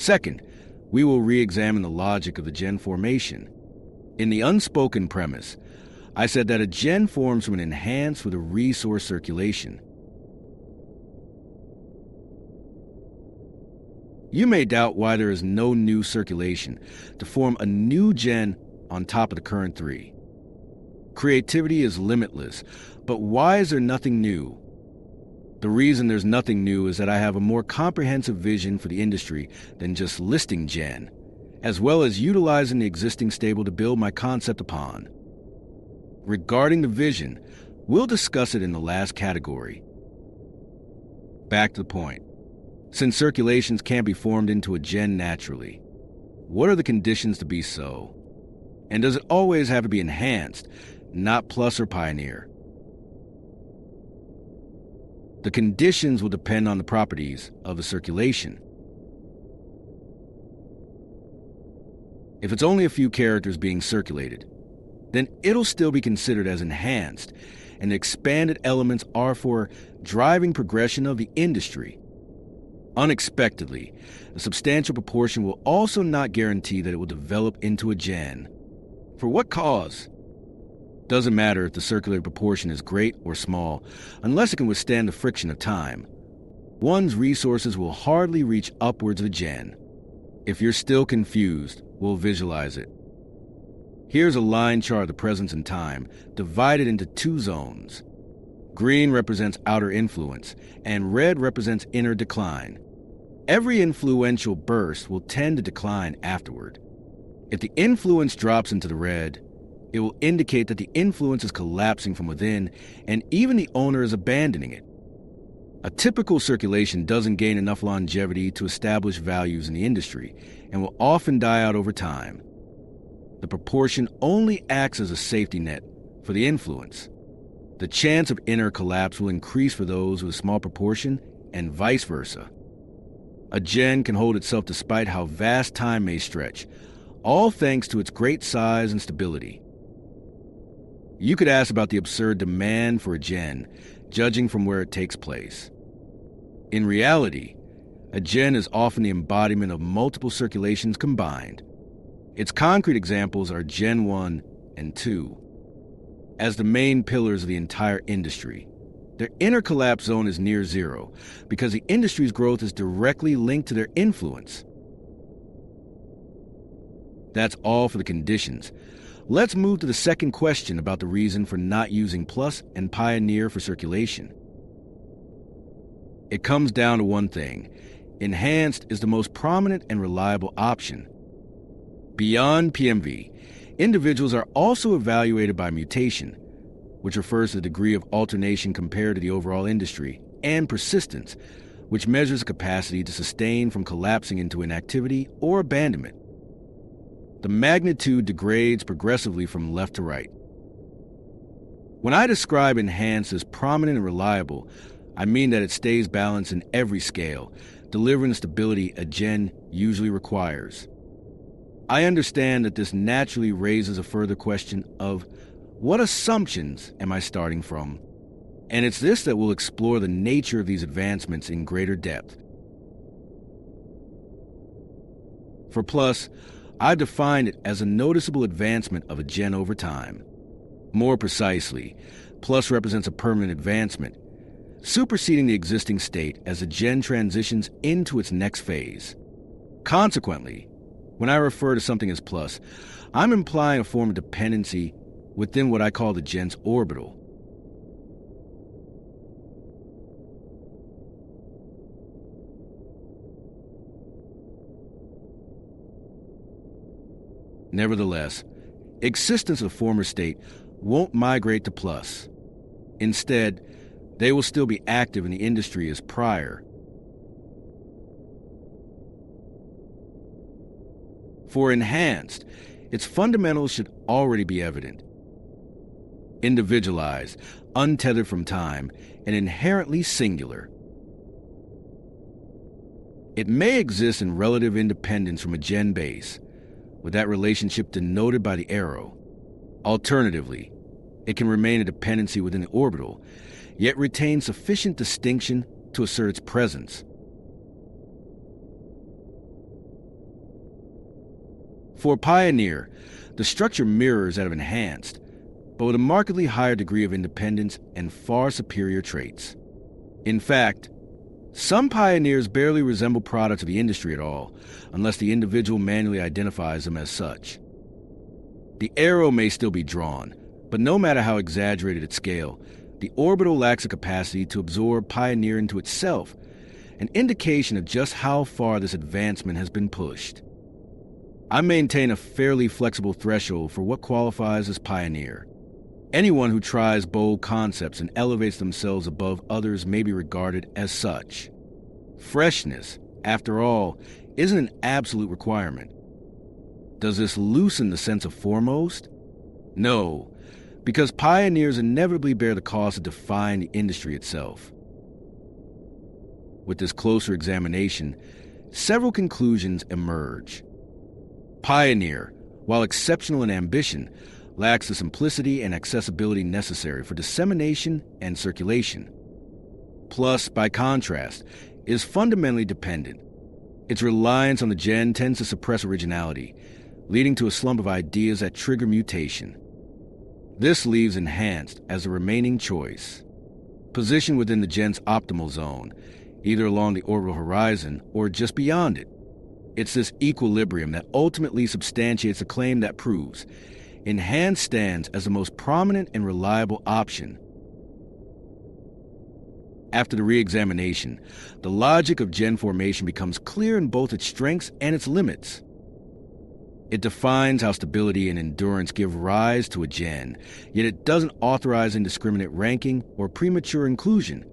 Second, we will re-examine the logic of the gen formation. In the unspoken premise, I said that a gen forms from an enhance with a resource circulation. You may doubt why there is no new circulation to form a new gen on top of the current three. Creativity is limitless, but why is there nothing new? The reason there's nothing new is that I have a more comprehensive vision for the industry than just listing gen, as well as utilizing the existing stable to build my concept upon. Regarding the vision, we'll discuss it in the last category. Back to the point. Since circulations can't be formed into a gen naturally, what are the conditions to be so? And does it always have to be enhanced, not plus or pioneer? The conditions will depend on the properties of the circulation. If it's only a few characters being circulated, then it'll still be considered as enhanced, and the expanded elements are for driving progression of the industry. Unexpectedly, a substantial proportion will also not guarantee that it will develop into a gen. For what cause? Doesn't matter if the circular proportion is great or small, unless it can withstand the friction of time. One's resources will hardly reach upwards of a gen. If you're still confused, we'll visualize it. Here's a line chart of the presence and time, divided into two zones. Green represents outer influence, and red represents inner decline. Every influential burst will tend to decline afterward. If the influence drops into the red, it will indicate that the influence is collapsing from within, and even the owner is abandoning it. A typical circulation doesn't gain enough longevity to establish values in the industry, and will often die out over time. The proportion only acts as a safety net for the influence. The chance of inner collapse will increase for those with a small proportion, and vice versa. A gen can hold itself despite how vast time may stretch, all thanks to its great size and stability. You could ask about the absurd demand for a gen, judging from where it takes place. In reality, a gen is often the embodiment of multiple circulations combined. Its concrete examples are Gen 1 and 2. As the main pillars of the entire industry, their inner collapse zone is near zero because the industry's growth is directly linked to their influence. That's all for the conditions. Let's move to the second question about the reason for not using plus and pioneer for circulation. It comes down to one thing. Enhanced is the most prominent and reliable option. Beyond PMV, individuals are also evaluated by mutation, which refers to the degree of alternation compared to the overall industry, and persistence, which measures the capacity to sustain from collapsing into inactivity or abandonment. The magnitude degrades progressively from left to right. When I describe enhanced as prominent and reliable, I mean that it stays balanced in every scale, delivering the stability a gen usually requires. I understand that this naturally raises a further question of what assumptions am I starting from? And it's this that will explore the nature of these advancements in greater depth. For plus, I defined it as a noticeable advancement of a gen over time. More precisely, plus represents a permanent advancement, superseding the existing state as a gen transitions into its next phase. Consequently, when I refer to something as plus, I'm implying a form of dependency within what I call the gen's orbital. Nevertheless, existence of the former state won't migrate to plus. Instead, they will still be active in the industry as prior. For enhanced, its fundamentals should already be evident. Individualized, untethered from time, and inherently singular. It may exist in relative independence from a gen base, with that relationship denoted by the arrow. Alternatively, it can remain a dependency within the orbital, yet retain sufficient distinction to assert its presence. For Pioneer, the structure mirrors that of Enhanced, but with a markedly higher degree of independence and far superior traits. In fact, some Pioneers barely resemble products of the industry at all, unless the individual manually identifies them as such. The arrow may still be drawn, but no matter how exaggerated its scale, the orbital lacks a capacity to absorb Pioneer into itself, an indication of just how far this advancement has been pushed. I maintain a fairly flexible threshold for what qualifies as Pioneer. Anyone who tries bold concepts and elevates themselves above others may be regarded as such. Freshness, after all, isn't an absolute requirement. Does this loosen the sense of foremost? No, because pioneers inevitably bear the cost of defying the industry itself. With this closer examination, several conclusions emerge. Pioneer, while exceptional in ambition, lacks the simplicity and accessibility necessary for dissemination and circulation. Plus, by contrast, is fundamentally dependent. Its reliance on the gen tends to suppress originality, leading to a slump of ideas that trigger mutation. This leaves Enhanced as the remaining choice. Positioned within the gen's optimal zone, either along the orbital horizon or just beyond it. It's this equilibrium that ultimately substantiates a claim that proves Enhanced stands as the most prominent and reliable option. After the re-examination, the logic of gen formation becomes clear in both its strengths and its limits. It defines how stability and endurance give rise to a gen, yet it doesn't authorize indiscriminate ranking or premature inclusion.